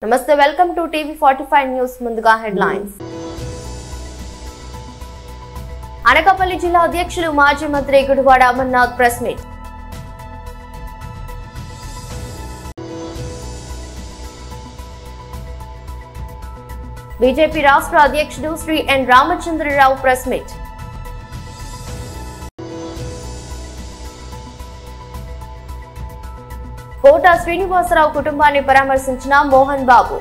నమస్తే, welcome to TV 45 news. ముందుగా headlines. Anakapalli జిల్లా అధ్యక్షులు మాజీ మంత్రి Gudivada Amarnath press meet. BJP రాష్ట్ర అధ్యక్షుడు శ్రీ ఎన్ రామచంద్రరావు ప్రెస్ మీట్. కోట శ్రీనివాసరావు కుటుంబాన్ని పరామర్శించిన మోహన్ బాబు.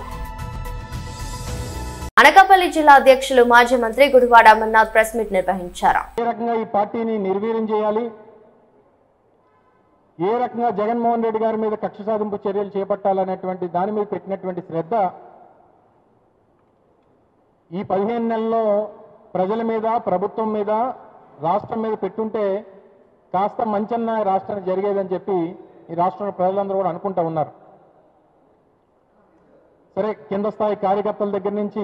అనకాపల్లి జిల్లా అధ్యక్షులు మాజీ మంత్రి గుడివాడ అమర్నాథ్ ప్రెస్ మీట్ నిర్వహించారు. ఏ రకంగా ఈ పార్టీని నిర్వీర్యం చేయాలి, ఏ రకంగా జగన్మోహన్ రెడ్డి గారి మీద కక్ష సాధింపు చర్యలు చేపట్టాలనేటువంటి దాని మీద పెట్టినటువంటి శ్రద్ధ ఈ 15 నెలల్లో ప్రజల మీద, ప్రభుత్వం మీద, రాష్ట్రం మీద పెట్టుంటే కాస్త మంచన్న రాష్ట్రానికి జరిగేదని చెప్పి ఈ రాష్ట్రంలో ప్రజలందరూ కూడా అనుకుంటా ఉన్నారు. సరే, కింద స్థాయి కార్యకర్తల దగ్గర నుంచి,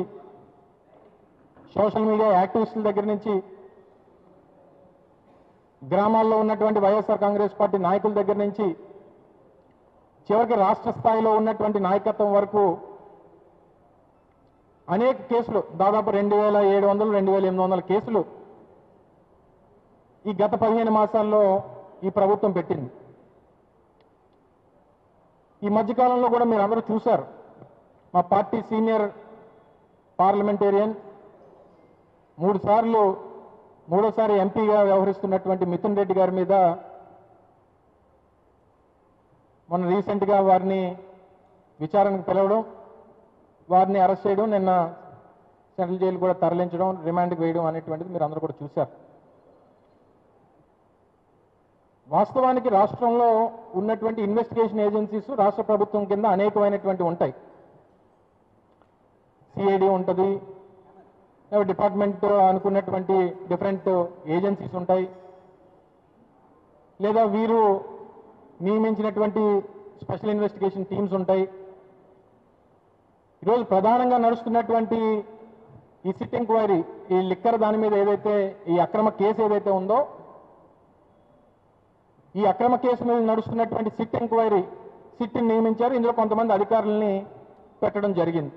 సోషల్ మీడియా యాక్టివిస్టుల దగ్గర నుంచి, గ్రామాల్లో ఉన్నటువంటి వైఎస్ఆర్ కాంగ్రెస్ పార్టీ నాయకుల దగ్గర నుంచి, చివరికి రాష్ట్ర స్థాయిలో ఉన్నటువంటి నాయకత్వం వరకు అనేక కేసులు, దాదాపు 2700, 2800 కేసులు ఈ గత 15 మాసాల్లో ఈ ప్రభుత్వం పెట్టింది. ఈ మధ్యకాలంలో కూడా మీరు అందరూ చూశారు, మా పార్టీ సీనియర్ పార్లమెంటేరియన్, మూడోసారి ఎంపీగా వ్యవహరిస్తున్నటువంటి మిథున్ రెడ్డి గారి మీద మొన్న రీసెంట్గా వారిని విచారణకు పిలవడం, వారిని అరెస్ట్ చేయడం, నిన్న సెంట్రల్ జైలు కూడా తరలించడం, రిమాండ్కి వేయడం అనేటువంటిది మీరు అందరూ కూడా చూశారు. వాస్తవానికి రాష్ట్రంలో ఉన్నటువంటి ఇన్వెస్టిగేషన్ ఏజెన్సీస్ రాష్ట్ర ప్రభుత్వం కింద అనేకమైనటువంటి ఉంటాయి. సిఐడి ఉంటుంది, డిపార్ట్మెంట్ అనుకున్నటువంటి డిఫరెంట్ ఏజెన్సీస్ ఉంటాయి, లేదా వీరు నియమించినటువంటి స్పెషల్ ఇన్వెస్టిగేషన్ టీమ్స్ ఉంటాయి. ఈరోజు ప్రధానంగా నడుస్తున్నటువంటి ఈ సిట్ ఎంక్వైరీ, ఈ లిక్కర్ దాని మీద ఏదైతే ఈ అక్రమ కేసు ఏదైతే ఉందో, ఈ అక్రమ కేసు మీద నడుస్తున్నటువంటి సిట్ ఎంక్వైరీ, సిట్ని నియమించారు. ఇందులో కొంతమంది అధికారులని పెట్టడం జరిగింది.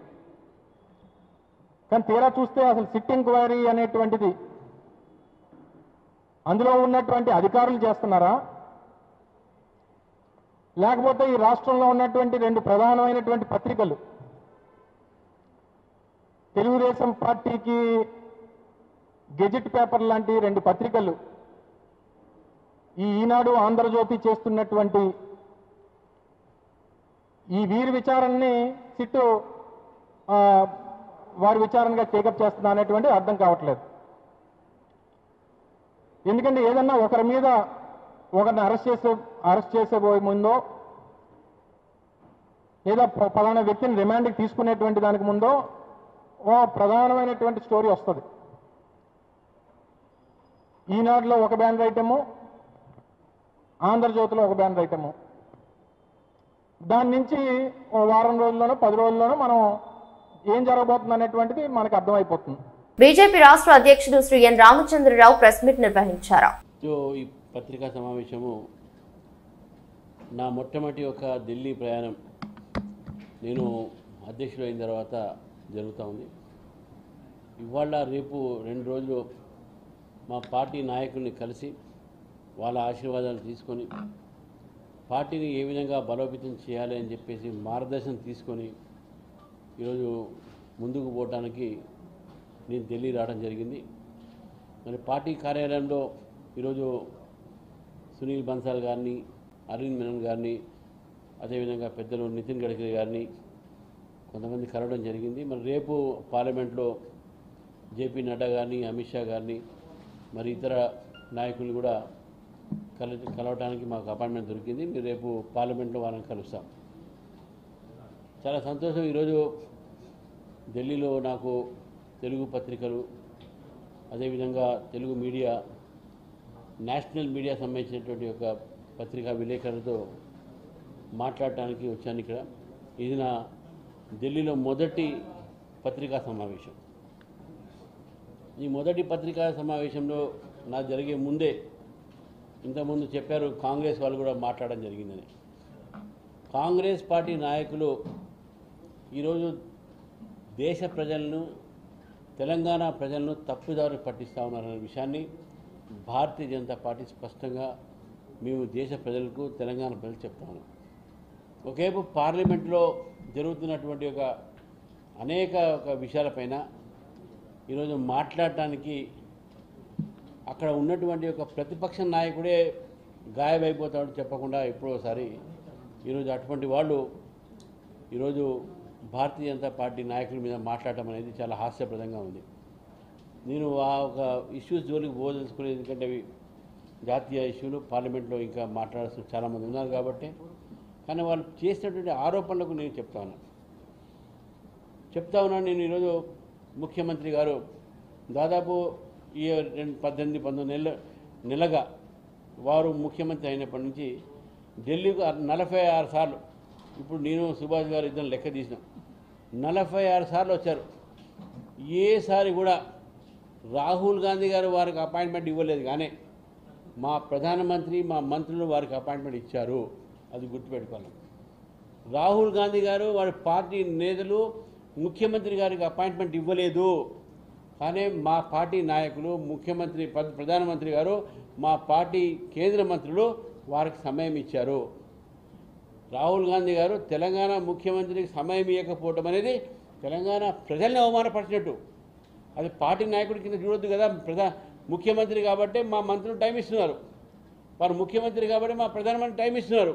కానీ తీరా చూస్తే అసలు సిట్ ఎంక్వైరీ అనేటువంటిది అందులో ఉన్నటువంటి అధికారులు చేస్తున్నారా, లేకపోతే ఈ రాష్ట్రంలో ఉన్నటువంటి 2 ప్రధానమైనటువంటి పత్రికలు, తెలుగుదేశం పార్టీకి గెజెట్ పేపర్ లాంటి 2 పత్రికలు, ఈ ఈనాడు, ఆంధ్రజ్యోతి చేస్తున్నటువంటి ఈ వీరి విచారణని సిట్టు వారి విచారణగా టేకప్ చేస్తున్నా అనేటువంటి అర్థం కావట్లేదు. ఎందుకంటే ఏదన్నా ఒకరి మీద ఒకరిని అరెస్ట్ చేసే ముందో, లేదా ఫలానా వ్యక్తిని రిమాండ్కి తీసుకునేటువంటి దానికి ముందో ఓ ప్రధానమైనటువంటి స్టోరీ వస్తుంది. ఈనాడులో ఒక బ్యానర్ ఐటము, ఆంధ్రజ్యోతిలో ఒక బ్యానర్ ఐటము. దాని నుంచి ఓ వారం రోజుల్లోనో 10 రోజుల్లోనో మనం ఏం జరగబోతుంది అనేటువంటిది మనకు అర్థమైపోతుంది. బీజేపీ రాష్ట్ర అధ్యక్షుడు శ్రీ ఎన్ రామచంద్రరావు ప్రెస్ మీట్ నిర్వహించారు. ఈ పత్రికా సమావేశము నా మొట్టమొదటి ఒక ఢిల్లీ ప్రయాణం నేను అధ్యక్షుడు అయిన తర్వాత జరుగుతూ ఉంది. ఇవాళ రేపు 2 రోజులు మా పార్టీ నాయకుల్ని కలిసి వాళ్ళ ఆశీర్వాదాలు తీసుకొని పార్టీని ఏ విధంగా బలోపేతం చేయాలి అని చెప్పేసి మార్గదర్శనం తీసుకొని ఈరోజు ముందుకు పోవటానికి నేను ఢిల్లీ రావడం జరిగింది. మరి పార్టీ కార్యాలయంలో ఈరోజు సునీల్ బన్సాల్ గారిని, అరవింద్ మెనన్ గారిని, అదేవిధంగా పెద్దలు నితిన్ గడ్కరీ గారిని కొంతమంది కలవడం జరిగింది. మరి రేపు పార్లమెంట్లో జేపీ నడ్డా గారిని, అమిత్ షా గారిని, మరి ఇతర నాయకులు కూడా కలవడానికి మాకు అపాయింట్మెంట్ దొరికింది. మీరు రేపు పార్లమెంట్లో వాళ్ళని కలుస్తాం. చాలా సంతోషం. ఈరోజు ఢిల్లీలో నాకు తెలుగు పత్రికలు, అదేవిధంగా తెలుగు మీడియా, నేషనల్ మీడియా సంబంధించినటువంటి ఒక పత్రికా విలేకరులతో మాట్లాడటానికి వచ్చాను ఇక్కడ. ఇది నా ఢిల్లీలో మొదటి పత్రికా సమావేశం. ఈ మొదటి పత్రికా సమావేశంలో నా జరిగే ముందే ఇంతకుముందు చెప్పారు కాంగ్రెస్ వాళ్ళు కూడా మాట్లాడడం జరిగిందని. కాంగ్రెస్ పార్టీ నాయకులు ఈరోజు దేశ ప్రజలను తెలంగాణ ప్రజలను తప్పుదారి పట్టిస్తూ ఉన్నారనే విషయాన్ని భారతీయ జనతా పార్టీ స్పష్టంగా మేము దేశ ప్రజలకు తెలంగాణ ప్రజలు చెప్తా ఉన్నాం. ఒకవైపు పార్లమెంట్లో జరుగుతున్నటువంటి అనేక విషయాలపైన ఈరోజు మాట్లాడటానికి అక్కడ ఉన్నటువంటి ప్రతిపక్ష నాయకుడే గాయమైపోతాడు చెప్పకుండా ఎప్పుడోసారి ఈరోజు అటువంటి వాళ్ళు ఈరోజు భారతీయ జనతా పార్టీ నాయకుల మీద మాట్లాడటం అనేది చాలా హాస్యప్రదంగా ఉంది. నేను ఆ ఇష్యూస్ జోలికి పోదలుచుకునేది, ఎందుకంటే అవి జాతీయ ఇష్యూలు, పార్లమెంట్లో ఇంకా మాట్లాడాల్సిన చాలామంది ఉన్నారు కాబట్టి. కానీ వాళ్ళు చేసినటువంటి ఆరోపణలకు నేను చెప్తా ఉన్నాను. నేను ఈరోజు ముఖ్యమంత్రి గారు దాదాపు ఈ 18-19 నెలగా వారు ముఖ్యమంత్రి అయినప్పటి నుంచి ఢిల్లీకి 46 సార్లు, ఇప్పుడు నేను సుభాష్ గారు ఇద్దరు లెక్క తీసినాం, 46 సార్లు వచ్చారు. ఏసారి కూడా రాహుల్ గాంధీ గారు వారికి అపాయింట్మెంట్ ఇవ్వలేదు, కానీ మా ప్రధానమంత్రి మా మంత్రులు వారికి అపాయింట్మెంట్ ఇచ్చారు. అది గుర్తుపెట్టుకోవాలి. రాహుల్ గాంధీ గారు వారి పార్టీ నేతలు ముఖ్యమంత్రి గారికి అపాయింట్మెంట్ ఇవ్వలేదు, కానీ మా పార్టీ నాయకులు ముఖ్యమంత్రి ప్రధానమంత్రి గారు మా పార్టీ కేంద్ర మంత్రులు వారికి సమయం ఇచ్చారు. రాహుల్ గాంధీ గారు తెలంగాణ ముఖ్యమంత్రికి సమయం ఇవ్వకపోవటం అనేది తెలంగాణ ప్రజల్ని అవమానపరిచినట్టు. అది పార్టీ నాయకుడి కింద చూడొద్దు కదా. ముఖ్యమంత్రి కాబట్టి మా మంత్రులు టైం ఇస్తున్నారు, వారు ముఖ్యమంత్రి కాబట్టి మా ప్రధానమంత్రి టైం ఇస్తున్నారు,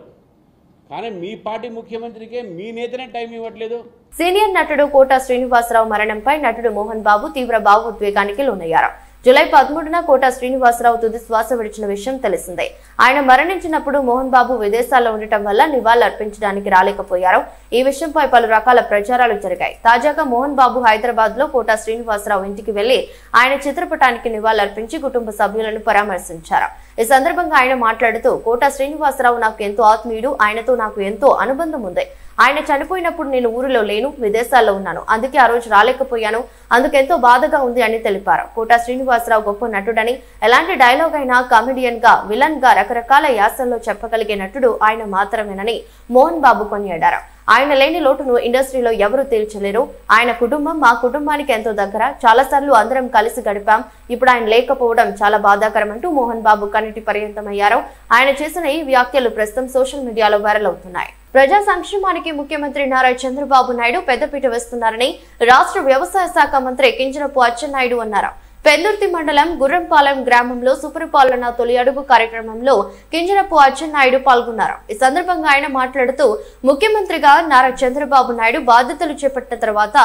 కానీ మీ పార్టీ ముఖ్యమంత్రికే మీ నేతనే టైం ఇవ్వట్లేదు. సీనియర్ నటుడు కోట శ్రీనివాసరావు మరణంపై నటుడు మోహన్ బాబు తీవ్ర భావోద్వేగానికి లోనయ్యారు. జూలై 13న కోట శ్రీనివాసరావు తుది శ్వాస విడిచిన విషయం తెలిసిందే. ఆయన మరణించినప్పుడు మోహన్ బాబు విదేశాల్లో ఉండటం వల్ల నివాళులర్పించడానికి రాలేకపోయారు. ఈ విషయంపై పలు రకాల ప్రచారాలు జరిగాయి. తాజాగా మోహన్ బాబు హైదరాబాద్ లో కోట శ్రీనివాసరావు ఇంటికి వెళ్లి ఆయన చిత్రపటానికి నివాళులర్పించి కుటుంబ సభ్యులను పరామర్శించారు. ఈ సందర్భంగా ఆయన మాట్లాడుతూ, కోట శ్రీనివాసరావు నాకు ఎంతో ఆత్మీయుడు, ఆయనతో నాకు ఎంతో అనుబంధం ఉంది. ఆయన చనిపోయినప్పుడు నేను ఊరిలో లేను, విదేశాల్లో ఉన్నాను, అందుకే ఆ రోజు రాలేకపోయాను, అందుకెంతో బాధగా ఉంది అని తెలిపారు. కోట శ్రీనివాసరావు గొప్ప నటుడని, ఎలాంటి డైలాగ్ అయినా కామెడియన్ గా, విలన్ గా రకరకాల యాసల్లో చెప్పగలిగే నటుడు ఆయన మాత్రమేనని మోహన్ బాబు కొనియాడారు. ఆయన లేని లోటును ఇండస్ట్రీలో ఎవరూ తీర్చలేరు. ఆయన కుటుంబం మా కుటుంబానికి ఎంతో దగ్గర, చాలాసార్లు అందరం కలిసి గడిపాం. ఇప్పుడు ఆయన లేకపోవడం చాలా బాధాకరం అంటూ మోహన్ బాబు కన్నీటి పర్యంతమయ్యారు. ఆయన చేసిన ఈ వ్యాఖ్యలు ప్రస్తుతం సోషల్ మీడియాలో వైరల్ అవుతున్నాయి. ప్రజా సంక్షేమానికి ముఖ్యమంత్రి నారా చంద్రబాబు నాయుడు పెద్దపీట వేస్తున్నారని రాష్ట్ర వ్యవసాయ శాఖ మంత్రి కింజరాపు అచ్చెన్నాయుడు అన్నారు. పెందుర్తి మండలం గుర్రంపాలెం గ్రామంలో సుపరిపాలన తొలి అడుగు కార్యక్రమంలో కింజరాపు అచ్చెన్నాయుడు పాల్గొన్నారు. ఈ సందర్భంగా ఆయన మాట్లాడుతూ, ముఖ్యమంత్రిగా నారా చంద్రబాబు నాయుడు బాధ్యతలు చేపట్టిన తర్వాత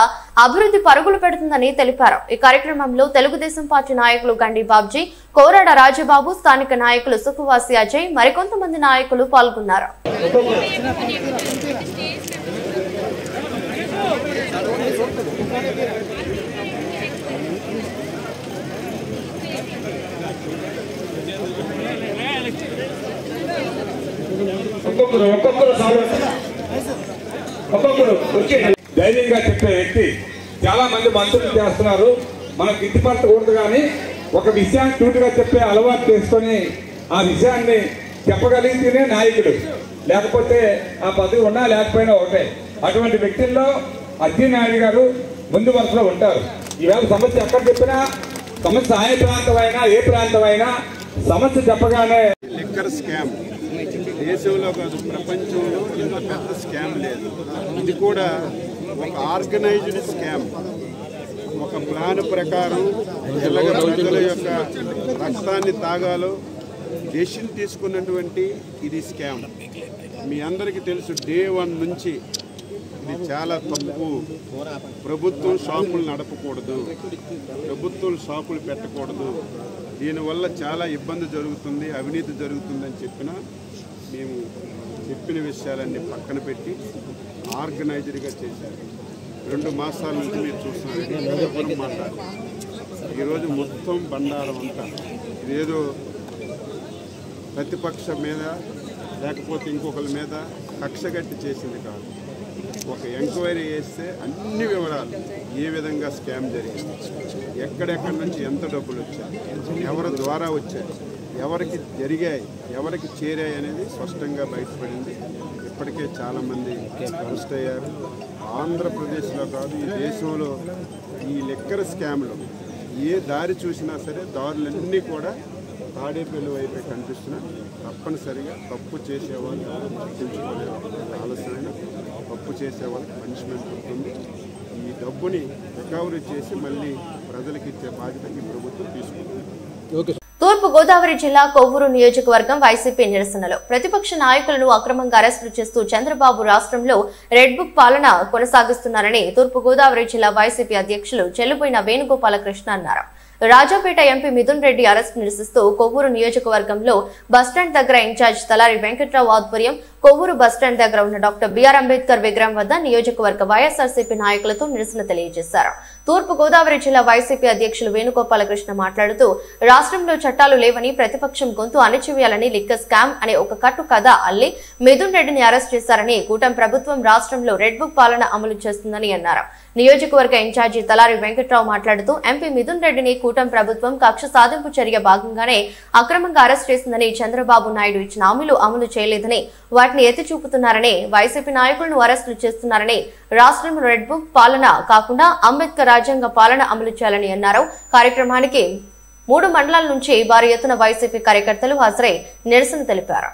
అభివృద్ధి పరుగులు పెడుతుందని తెలిపారు. ఈ కార్యక్రమంలో తెలుగుదేశం పార్టీ నాయకులు గండి బాబ్జీ, కోరాడ రాజబాబు, స్థానిక నాయకులు సుఖవాసి అజయ్, మరికొంతమంది నాయకులు పాల్గొన్నారు. ధైర్యంగా చెప్పే వ్యక్తి. చాలా మంది మంత్రులు చేస్తున్నారు, మనకు గిట్టుపడకూడదు, కానీ ఒక విషయాన్ని సూటిగా చెప్పే అలవాటు చేసుకొని ఆ విషయాన్ని చెప్పగలిగితేనే నాయకుడు, లేకపోతే ఆ పదవి ఉన్నా లేకపోయినా ఒకటే. అటువంటి వ్యక్తుల్లో అచ్చెన్నాయుడు గారు ముందు వరుసలో ఉంటారు. ఈవేళ సమస్య ఎక్కడ చెప్పినా, సమస్య ఏ ప్రాంతమైనా ఏ ప్రాంతమైనా సమస్య చెప్పగానే లిక్కర్ స్కామ్ దేశంలో కాదు ప్రపంచంలో ఇంత పెద్ద స్కామ్ లేదు. ఇది కూడా ఒక ఆర్గనైజ్డ్ స్కామ్. ఒక ప్లాన్ ప్రకారం ఎలాగ ప్రజల యొక్క రక్తాన్ని తాగాలో డెసిషన్ తీసుకున్నటువంటి ఇది స్కామ్. మీ అందరికీ తెలుసు, డే 1 నుంచి ఇది చాలా తప్పు. ప్రభుత్వం షాపులు నడపకూడదు, ప్రభుత్వం షాపులు పెట్టకూడదు, దీనివల్ల చాలా ఇబ్బంది జరుగుతుంది, అవినీతి జరుగుతుందని చెప్పినా మేము చెప్పిన విషయాలన్నీ పక్కన పెట్టి ఆర్గనైజర్గా చేశారు. 2 మాసాల నుంచి మీరు చూస్తున్నారు మాట్లాడారు. ఈరోజు మొత్తం బండారం అంతా ఇదేదో ప్రతిపక్షం మీద లేకపోతే ఇంకొకరి మీద కక్షగట్టి చేసింది కాదు. ఒక ఎంక్వైరీ చేస్తే అన్ని వివరాలు, ఏ విధంగా స్కామ్ జరిగింది, ఎక్కడెక్కడి నుంచి ఎంత డబ్బులు వచ్చాయి, ఎవరి ద్వారా వచ్చాయి, ఎవరికి జరిగాయి, ఎవరికి చేరాయి అనేది స్పష్టంగా బయటపడింది. ఇప్పటికే చాలామంది అరెస్ట్ అయ్యారు. ఆంధ్రప్రదేశ్లో కాదు, ఈ దేశంలో ఈ లిక్కర్ స్కామ్లో ఏ దారి చూసినా సరే దారులన్నీ కూడా తాడేపల్లి వైపే కనిపిస్తున్నాయి. తప్పనిసరిగా తప్పు చేసేవాళ్ళు గుర్తించుకునే ఆలస్యమైన తప్పు చేసేవాళ్ళకి పనిష్మెంట్ ఉంటుంది. ఈ డబ్బుని రికవరీ చేసి మళ్ళీ ప్రజలకు ఇచ్చే బాధ్యత ఈ ప్రభుత్వం తీసుకుంటుంది. తూర్పు గోదావరి జిల్లా కొవ్వూరు నియోజకవర్గం వైసీపీ నిరసనలో ప్రతిపక్ష నాయకులను అక్రమంగా అరెస్టులు చేస్తూ చంద్రబాబు రాష్ట్రంలో రెడ్ బుక్ పాలన కొనసాగిస్తున్నారని తూర్పు గోదావరి జిల్లా వైసీపీ అధ్యక్షులు చెల్లుబోయిన వేణుగోపాలకృష్ణ అన్నారు. రాజాపేట ఎంపీ మిథున్ రెడ్డి అరెస్ట్ నిరసిస్తూ కొవ్వూరు నియోజకవర్గంలో బస్టాండ్ దగ్గర ఇన్ఛార్జ్ తలారి వెంకట్రావు ఆధ్వర్యం కొవ్వూరు బస్టాండ్ దగ్గర ఉన్న డాక్టర్ బిఆర్ అంబేద్కర్ విగ్రహం వద్ద నియోజకవర్గ వైఎస్ఆర్సీపీ నాయకులతో నిరసన తెలియజేశారు. తూర్పు గోదావరి జిల్లా వైసీపీ అధ్యక్షులు వేణుగోపాలకృష్ణ మాట్లాడుతూ రాష్ట్రంలో చట్టాలు లేవని ప్రతిపక్షం గొంతు అణచివేయాలని లిక్కర్ స్కామ్ అనే ఒక కట్టు కథ అల్లి మిథున్ రెడ్డిని అరెస్ట్ చేశారని, కూటమి ప్రభుత్వం రాష్ట్రంలో రెడ్ బుక్ పాలన అమలు చేస్తుందని అన్నారు. నియోజకవర్గ ఇన్ఛార్జి తలారి వెంకట్రావు మాట్లాడుతూ ఎంపీ మిథున్ రెడ్డిని కూటమి ప్రభుత్వం కక్ష సాధింపు చర్య భాగంగానే అక్రమంగా అరెస్ట్ చేసిందని, చంద్రబాబు నాయుడు ఇచ్చిన హామీలు అమలు చేయలేదని వాటిని ఎత్తి చూపుతున్నారని, వైసీపీ నాయకులను అరెస్టులు చేస్తున్నారని, రాష్ట్రంలో రెడ్ బుక్ పాలన కాకుండా అంబేద్కర్ రాజ్యాంగ పాలన అమలు చేయాలని అన్నారు. కార్యక్రమానికి 3 మండలాల నుంచి భారీ ఎత్తున వైసీపీ కార్యకర్తలు హాజరై నిరసన తెలిపారు.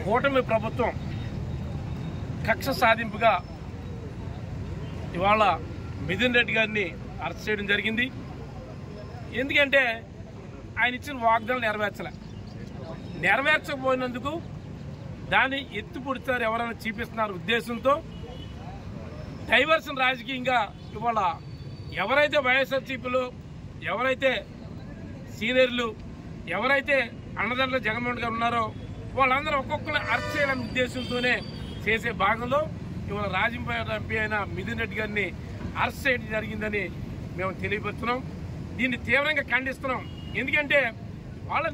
కూటమి ప్రభుత్వం కక్ష సాధింపుగా ఇవాళ మిథున్ రెడ్డి గారిని అరెస్ట్ చేయడం జరిగింది. ఎందుకంటే ఆయన ఇచ్చిన వాగ్దానాలు నెరవేర్చకపోయినందుకు దాన్ని ఎత్తుపొడుతారు ఎవరైనా చూపిస్తున్నారు ఉద్దేశంతో డైవర్షన్ రాజకీయంగా ఇవాళ ఎవరైతే వైఎస్ఆర్సీపీలు, ఎవరైతే సీనియర్లు, ఎవరైతే అన్నదండలు జగన్మోహన్ గారు ఉన్నారో వాళ్ళందరూ ఒక్కొక్కరు అరెస్ట్ చేయాలనే ఉద్దేశంతోనే చేసే భాగంలో ఇవాళ రాజంపేట ఎంపీ అయిన మిథున్ రెడ్డి గారిని అరెస్ట్ చేయడం జరిగిందని మేము తెలియపరుస్తున్నాం. దీన్ని తీవ్రంగా ఖండిస్తున్నాం. ఎందుకంటే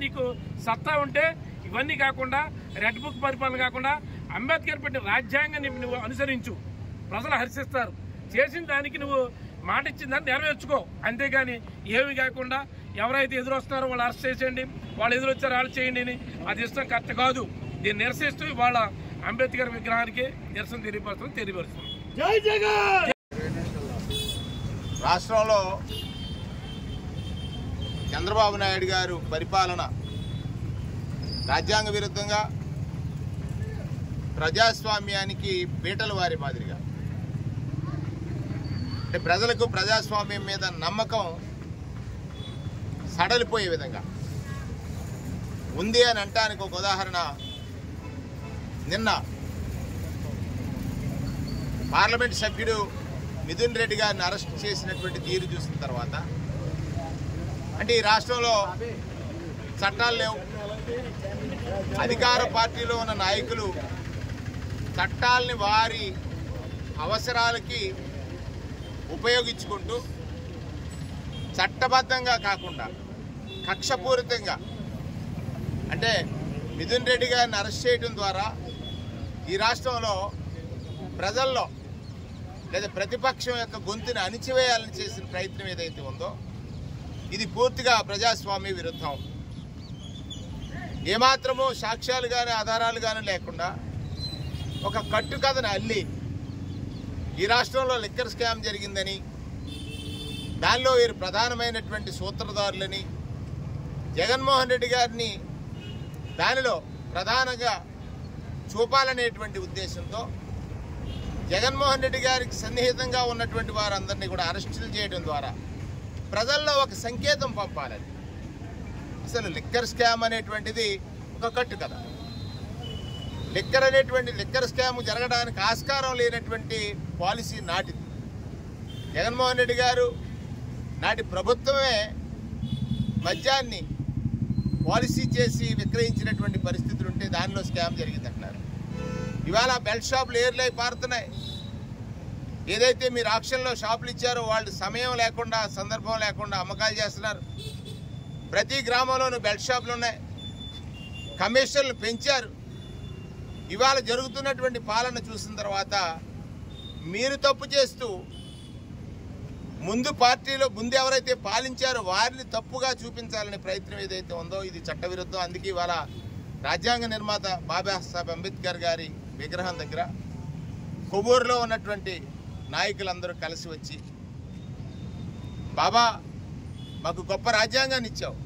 నీకు సత్తా ఉంటే ఇవన్నీ కాకుండా రెడ్ బుక్ పరిపాలన కాకుండా అంబేద్కర్ పెట్టిన రాజ్యాంగాన్ని నువ్వు అనుసరించు, ప్రజలు హర్షిస్తారు. చేసిన దానికి నువ్వు మాట ఇచ్చిన దాన్ని నెరవేర్చుకో, అంతేగాని ఏమి కాకుండా ఎవరైతే ఎదురొస్తున్నారో వాళ్ళు అరెస్ట్ చేసేయండి, వాళ్ళు ఎదురొచ్చారో వాళ్ళు చేయండి అని అది ఇష్టం కరెక్ట్ కాదు. దీన్ని నిరసిస్తూ ఇవాళ అంబేద్కర్ విగ్రహానికి నిరసన తెలియపరుస్తున్నాం. జై జగన్. రాష్ట్రంలో చంద్రబాబు నాయుడు గారు పరిపాలన రాజ్యాంగ విరుద్ధంగా, ప్రజాస్వామ్యానికి పీటలు వారి మాదిరిగా, అంటే ప్రజలకు ప్రజాస్వామ్యం మీద నమ్మకం సడలిపోయే విధంగా ఉంది అని అంటానికి ఒక ఉదాహరణ, నిన్న పార్లమెంట్ సభ్యుడు మిథున్ రెడ్డి గారిని అరెస్ట్ చేసినటువంటి తీరు చూసిన తర్వాత, అంటే ఈ రాష్ట్రంలో చట్టాలు లేవు, అధికార పార్టీలో ఉన్న నాయకులు చట్టాలని వారి అవసరాలకి ఉపయోగించుకుంటూ చట్టబద్ధంగా కాకుండా కక్షపూరితంగా, అంటే మిథున్ రెడ్డి గారిని అరెస్ట్ చేయడం ద్వారా ఈ రాష్ట్రంలో ప్రజల్లో లేదా ప్రతిపక్షం యొక్క గొంతుని అణిచివేయాలని చేసిన ప్రయత్నం ఏదైతే ఉందో ఇది పూర్తిగా ప్రజాస్వామ్య విరుద్ధం. ఏమాత్రమూ సాక్ష్యాలు కానీ ఆధారాలు కానీ లేకుండా ఒక కట్టుకథను అల్లి ఈ రాష్ట్రంలో లిక్కర్ స్కామ్ జరిగిందని, దానిలో వీరు ప్రధానమైనటువంటి సూత్రధారులని, జగన్మోహన్ రెడ్డి గారిని దానిలో ప్రధానంగా చూపాలనేటువంటి ఉద్దేశంతో జగన్మోహన్ రెడ్డి గారికి సన్నిహితంగా ఉన్నటువంటి వారందరినీ కూడా అరెస్టులు చేయడం ద్వారా ప్రజల్లో ఒక సంకేతం పంపాలని. అసలు లిక్కర్ స్కామ్ అనేటువంటిది ఒక కట్టు కదా. లిక్కర్ స్కామ్ జరగడానికి ఆస్కారం లేనటువంటి పాలసీ నాటిది. జగన్మోహన్ రెడ్డి గారు నాటి ప్రభుత్వమే మద్యాన్ని పాలసీ చేసి విక్రయించినటువంటి పరిస్థితులు ఉంటే దానిలో స్కామ్ జరిగిందంటున్నారు. ఇవాళ బెల్ట్ షాపులు ఏర్లై పారుతున్నాయి. ఏదైతే మీరు ఆక్షన్లో షాపులు ఇచ్చారో వాళ్ళు సమయం లేకుండా, సందర్భం లేకుండా అమ్మకాలు చేస్తున్నారు. ప్రతి గ్రామంలోనూ బెల్ట్ షాపులు ఉన్నాయి. కమిషన్లు పెంచారు. ఇవాళ జరుగుతున్నటువంటి పాలన చూసిన తర్వాత మీరు తప్పు చేస్తూ ముందు పార్టీలో ముందు ఎవరైతే పాలించారో వారిని తప్పుగా చూపించాలనే ప్రయత్నం ఏదైతే ఉందో ఇది చట్టవిరుద్ధం. అందుకే ఇవాళ రాజ్యాంగ నిర్మాత బాబాసాహెబ్ అంబేద్కర్ గారి విగ్రహం దగ్గర కొవ్వూరులో ఉన్నటువంటి నాయకులందరూ కలిసి వచ్చి, బాబా మాకు గొప్ప రాజ్యాంగాన్ని ఇచ్చావు,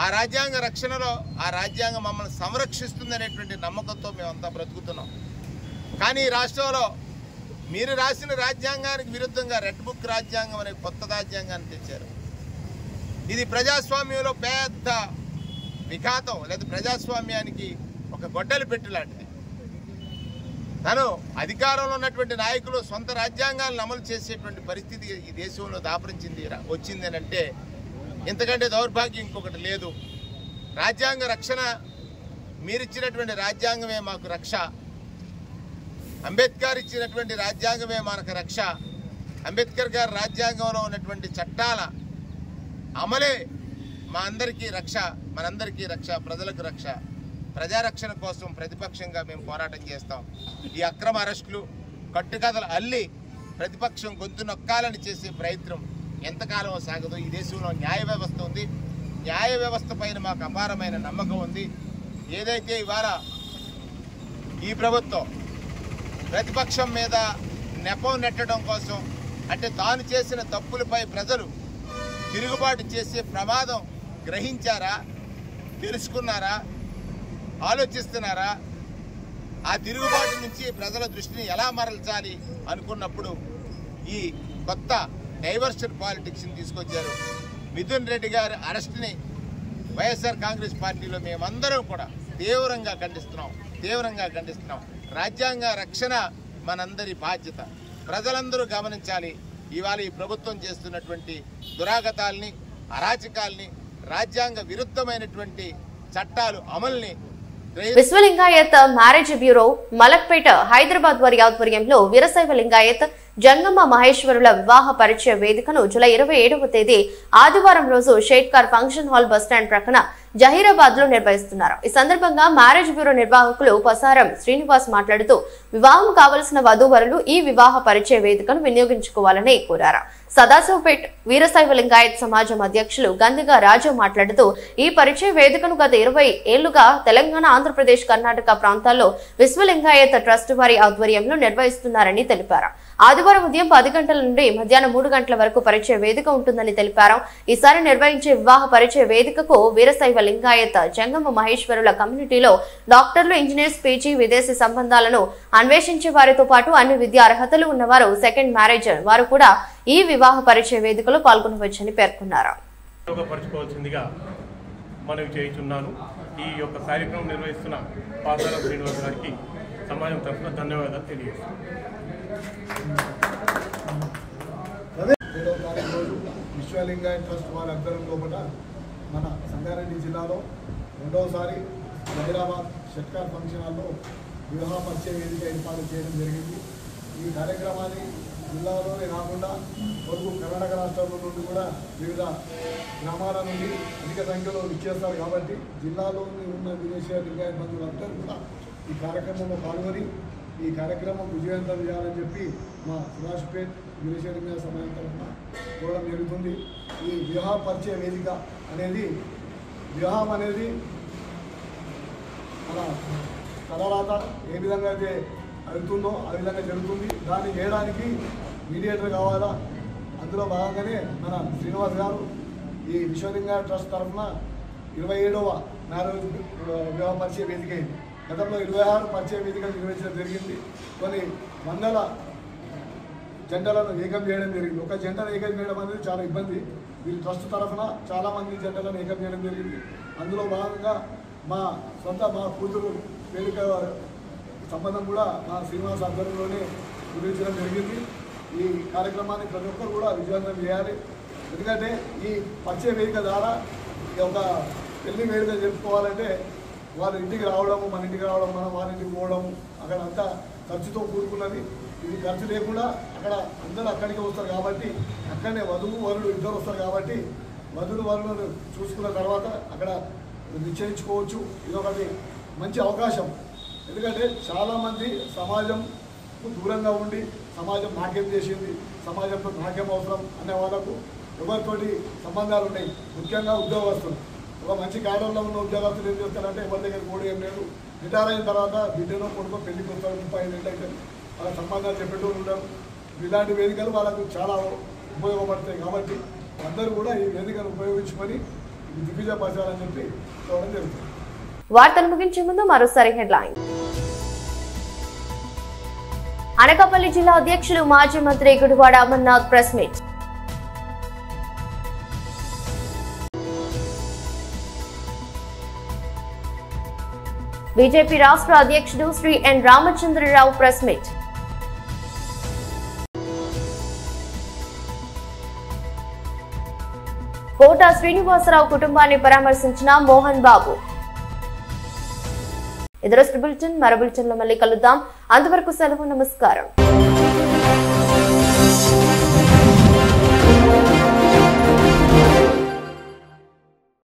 ఆ రాజ్యాంగ రక్షణలో ఆ రాజ్యాంగం మమ్మల్ని సంరక్షిస్తుందనేటువంటి నమ్మకంతో మేమంతా బ్రతుకుతున్నాం. కానీ ఈ రాష్ట్రంలో మీరు రాసిన రాజ్యాంగానికి విరుద్ధంగా రెడ్ బుక్ రాజ్యాంగం అనే కొత్త రాజ్యాంగాన్ని తెచ్చారు. ఇది ప్రజాస్వామ్యంలో పెద్ద విఘాతం, లేదా ప్రజాస్వామ్యానికి ఒక గొడ్డలి పెట్టు లాంటిది. తను అధికారంలో ఉన్నటువంటి నాయకులు సొంత రాజ్యాంగాలను అమలు చేసేటువంటి పరిస్థితి ఈ దేశంలో దాపరించింది వచ్చింది అని అంటే ఇంతకంటే దౌర్భాగ్యం ఇంకొకటి లేదు. రాజ్యాంగ రక్షణ మీరిచ్చినటువంటి రాజ్యాంగమే మాకు రక్ష, అంబేద్కర్ ఇచ్చినటువంటి రాజ్యాంగమే మనకు రక్ష, అంబేద్కర్ గారి రాజ్యాంగంలో ఉన్నటువంటి చట్టాల అమలే మా అందరికీ రక్ష, మనందరికీ రక్ష, ప్రజలకు రక్ష. ప్రజారక్షణ కోసం ప్రతిపక్షంగా మేము పోరాటం చేస్తాం. ఈ అక్రమ అరెస్టులు కట్టుకథలు అల్లి ప్రతిపక్షం గొంతు నొక్కాలని చేసే ప్రయత్నం ఎంతకాలం సాగదు. ఈ దేశంలో న్యాయ వ్యవస్థ ఉంది, న్యాయ వ్యవస్థ పైన మాకు అపారమైన నమ్మకం ఉంది. ఏదైతే ఇవాళ ఈ ప్రభుత్వం ప్రతిపక్షం మీద నెపం నెట్టడం కోసం, అంటే తాను చేసిన తప్పులపై ప్రజలు తిరుగుబాటు చేసే ప్రమాదం గ్రహించారా, తెలుసుకున్నారా, ఆలోచిస్తున్నారా? ఆ తిరుగుబాటు నుంచి ప్రజల దృష్టిని ఎలా మరల్చాలి అనుకున్నప్పుడు ఈ కొత్త డైవర్షన్ పాలిటిక్స్ని తీసుకొచ్చారు. మిథున్ రెడ్డి గారి అరెస్ట్ని వైఎస్ఆర్ కాంగ్రెస్ పార్టీలో మేమందరం కూడా తీవ్రంగా ఖండిస్తున్నాం. రాజ్యాంగ రక్షణ మనందరి బాధ్యత. ప్రజలందరూ గమనించాలి. ఇవాళ ఈ ప్రభుత్వం చేస్తున్నటువంటి దురాగతాల్ని, అరాచకాల్ని, రాజ్యాంగ విరుద్ధమైనటువంటి చట్టాలు అమల్ని విశ్వలింగాయత్ మ్యారేజ్ బ్యూరో మలక్పేట హైదరాబాద్ వారి ఆధ్వర్యంలో వీరశైవ లింగాయత్ జంగమ్మ మహేశ్వరుల వివాహ పరిచయ వేదికను జూలై 27వ తేదీ ఆదివారం రోజు షేట్కార్ ఫంక్షన్ హాల్ బస్టాండ్ ప్రక్కన జహీరాబాద్ లో నిర్వహిస్తున్నారు. ఈ సందర్భంగా మ్యారేజ్ బ్యూరో నిర్వాహకులు పసారం శ్రీనివాస్ మాట్లాడుతూ వివాహం కావలసిన వధూవరులు ఈ వివాహ పరిచయ వేదికను వినియోగించుకోవాలని కోరారు. సదాశివపేట్ వీరశైవ లింగాయత్ సమాజం అధ్యక్షులు గందిగా రాజు మాట్లాడుతూ ఈ పరిచయ వేదికను గత 20 ఏళ్లుగా తెలంగాణ, ఆంధ్రప్రదేశ్, కర్ణాటక ప్రాంతాల్లో విశ్వలింగాయత్ ట్రస్ట్ వారి ఆధ్వర్యంలో నిర్వహిస్తున్నారని తెలిపారు. ఆదివారం ఉదయం 10 గంటల నుండి మధ్యాహ్నం 3 గంటల వరకు పరిచయ వేదిక ఉంటుందని తెలిపారు. ఈసారి నిర్వహించే వివాహ పరిచయ వేదికకు వీరశైవ లింగాయత్ జంగమ్మ మహేశ్వరుల కమ్యూనిటీలో డాక్టర్లు, ఇంజనీర్స్, పీజీ, విదేశీ సంబంధాలను అన్వేషించే వారితో పాటు అన్ని విద్యా అర్హతలు ఉన్నవారు, సెకండ్ మ్యారేజ్ వారు కూడా ఈ వివాహ పరిచయ వేదికలో పాల్గొనవచ్చని పేర్కొన్నారు. మనవి చేయుచున్నాను. ఈ యొక్క కార్యక్రమం నిర్వహిస్తున్న పాసారం శ్రీనివాస్ గారికి సమాజం తరఫున ధన్యవాదాలు తెలియజేస్తున్నాను. విశ్వలింగాయత్ ట్రస్ట్ వారి ఆధ్వర్యంలో కూడా మన సంగారెడ్డి జిల్లాలో రెండవసారి హైదరాబాద్ షట్కార్ ఫంక్షన్ హాల్లో వివాహ పరిచయ వేదిక ఏర్పాటు చేయడం జరిగింది. ఈ కార్యక్రమాన్ని జిల్లాలోనే కాకుండా పొరుగు కర్ణాటక రాష్ట్రాల నుండి కూడా వివిధ గ్రామాల నుండి అధిక సంఖ్యలో విచ్చేస్తారు. కాబట్టి జిల్లాలోని ఉన్న విదేశీ లింగాయత్ బంధువులందరూ కూడా ఈ కార్యక్రమంలో పాల్గొని ఈ కార్యక్రమం విజయవంతం చేయాలని చెప్పి మా సుభాష్పేట్ విదేశీ లింగాయత్ సమాజం తరఫున కోరడం జరుగుతుంది. ఈ వివాహ పరిచయ వేదిక అనేది, వివాహం అనేది మన తలరాత ఏ విధంగా అయితే అవుతుందో ఆ విధంగా జరుగుతుంది. దాన్ని చేయడానికి మీడియేటర్ కావాలా. అందులో భాగంగానే మన శ్రీనివాస్ గారు ఈ విశ్వలింగ ట్రస్ట్ తరఫున 27వ మ్యారేజ్ వివాహ పరిచయ వేదిక అయింది. గతంలో 26 పరిచయ వేదికలు నిర్వహించడం జరిగింది. కొన్ని వందల జంటలను ఏకం చేయడం జరిగింది. ఒక జంటను ఏకం చేయడం అనేది చాలా ఇబ్బంది. వీరి ట్రస్ట్ తరఫున చాలామంది జంటలను ఏకం చేయడం జరిగింది. అందులో భాగంగా మా కూతురు వేదిక సంబంధం కూడా మా శ్రీనివాస్ ఆధ్వర్యంలోనే నిర్వహించడం జరిగింది. ఈ కార్యక్రమాన్ని ప్రతి ఒక్కరు కూడా విజయవంతం చేయాలి. ఎందుకంటే ఈ పరిచయ వేదిక ద్వారా ఒక పెళ్లి వేడుక జరుపుకోవాలంటే వాళ్ళ ఇంటికి రావడము, మన ఇంటికి రావడం, మనం వాళ్ళ ఇంటికి పోవడము, అక్కడ అంతా ఖర్చుతో కూడుకున్నది. ఇది ఖర్చు లేకుండా అక్కడ అందరూ అక్కడికి వస్తారు కాబట్టి, అక్కడనే వధువు వరుడు ఇద్దరు వస్తారు కాబట్టి వధువు వరులను చూసుకున్న తర్వాత అక్కడ నిశ్చయించుకోవచ్చు. ఇదొకటి మంచి అవకాశం. ఎందుకంటే చాలామంది సమాజం దూరంగా ఉండి సమాజం నాకేం చేసింది, సమాజంతో నాకేం అవసరం అనే వాళ్ళకు ఎవరితోటి సంబంధాలు ఉన్నాయి. ముఖ్యంగా ఉద్యోగస్తులు, ఒక మంచి క్యాడర్లో ఉన్న ఉద్యోగస్తులు ఏం చేస్తారంటే ఎవరి దగ్గర కూడా ఏం లేదు. రిటైర్ అయిన తర్వాత బిడ్డలో కొడుకో పెళ్లికి వస్తారు, 35 ఏళ్ళు అయితే వాళ్ళ సంబంధాలు చెప్పేటోళ్ళు ఉంటారు. ఇలాంటి వేదికలు వాళ్ళకు చాలా ఉపయోగపడతాయి. కాబట్టి అందరూ కూడా ఈ వేదికను ఉపయోగించుకొని దిగ్విజయపరచాలని చెప్పి చూడడం జరుగుతుంది. వార్తలు ముగించే ముందు మరోసారి హెడ్లైన్. అనకాపల్లి జిల్లా అధ్యక్షులు మాజీ మంత్రి Gudivada Amarnath press meet. BJP రాష్ట్ర అధ్యక్షుడు శ్రీ ఎన్ రామచంద్రరావు ప్రెస్ మీట్. కోట శ్రీనివాసరావు కుటుంబాన్ని పరామర్శించిన మోహన్ బాబు. ఎదురొస్ట్ బులెటిన్ మరో బులెటిన్లో మళ్ళీ కలుద్దాం. అంతవరకు సెలవు, నమస్కారం.